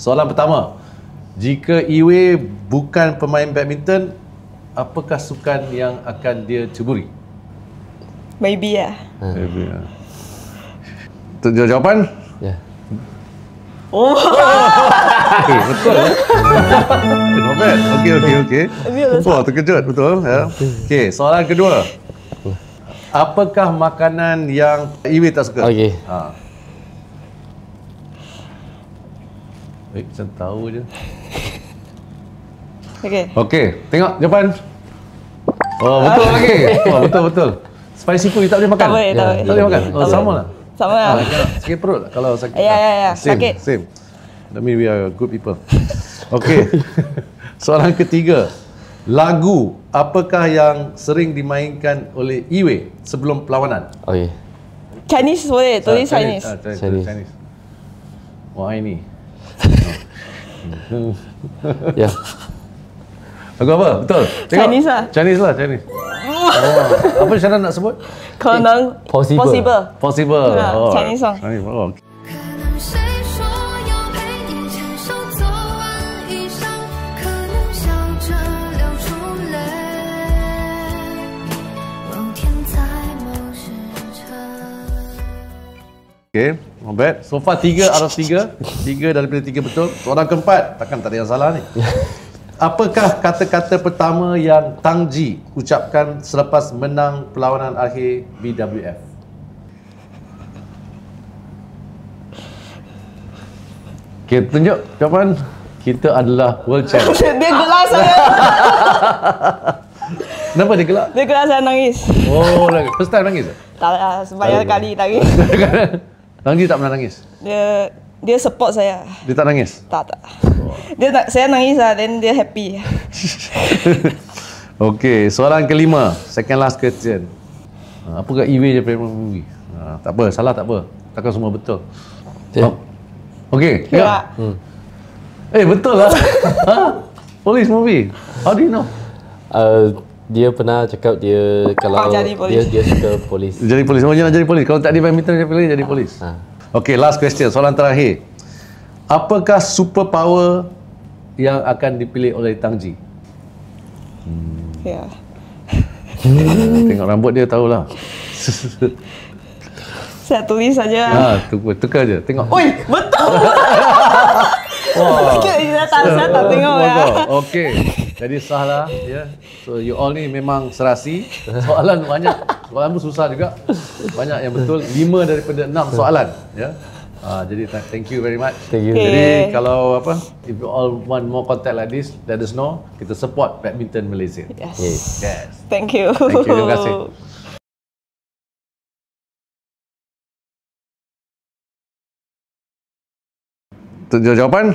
Soalan pertama. Jika Iwe bukan pemain badminton, apakah sukan yang akan dia ceburi? Maybe lah. Maybe lah. Untuk jawapan? Ya. Oh. Okay, betul. Not bad. Okay. Wah, terkejut. Betul. Ya. Okay, soalan kedua. Apakah makanan yang Iwe tak suka? Okey. Macam tahu je. Okay. Tengok jawapan. Oh, betul lagi. Oh, betul. Spicy food tak boleh makan? Tak boleh. Tak boleh makan? Oh, sama lah. Sama lah. Sakit perut lah kalau sakit. Ya. Sakit. Same. That means we are good people. Okay. Soalan ketiga. Lagu apakah yang sering dimainkan oleh Iwe sebelum perlawanan? Okey. Chinese boleh, tulis Chinese. Chinese. Wah, ini. Ya. Lagu apa? Betul? Tengok. Chinese lah. Chinese. Oh, apa Syana nak sebut? 可能 Possible. Possible. Oh, Chinese song. Oh. 可能谁说要陪你牵手走完一生，可能笑着流出泪，某天在某时辰。 Okay, not bad. So far 3 out of 3. 3 daripada 3 betul. Soalan keempat, takkan tak ada yang salah ni. Apakah kata-kata pertama yang Tang Ji ucapkan selepas menang perlawanan akhir BWF? Okay, tunjuk jawapan. Kita adalah world champ. Dia gelak saya. Kenapa dia gelak? Dia gelak saya nangis. Oh, first time nangis? Tak lah, sebanyak kali nangis. Tang Ji tak pernah nangis? Dia support saya. Dia tak nangis? Tak. Saya nangis lah, then dia happy. Okay, soalan kelima. Second last question. Apakah Iwe je favorite movie? Tak apa, salah tak apa. Takkan semua betul. Okay, Ya. Betul lah. Police movie. How do you know? Dia pernah cakap dia kalau dia suka polis. Jadi polis. Oh, dia nak jadi polis. Kalau tak di badminton, dia pilih jadi polis. Okay, last question. Soalan terakhir. Apakah superpower yang akan dipilih oleh Tang Ji? Ya. Tengok rambut dia tahulah. Saya tulis saja. Tukar je. Tengok. Oi, betul. Saya tak tengok ya. Okey. Jadi sahlah ya. So you all ni memang serasi. Soalan banyak. Soalan pun susah juga. Banyak yang betul. 5 daripada 6 soalan ya. Jadi thank you very much. Thank you. Jadi kalau if you all want more contact like this, let us know. Kita support badminton Malaysia. Yes. Thank you. Terima kasih. Jawapan?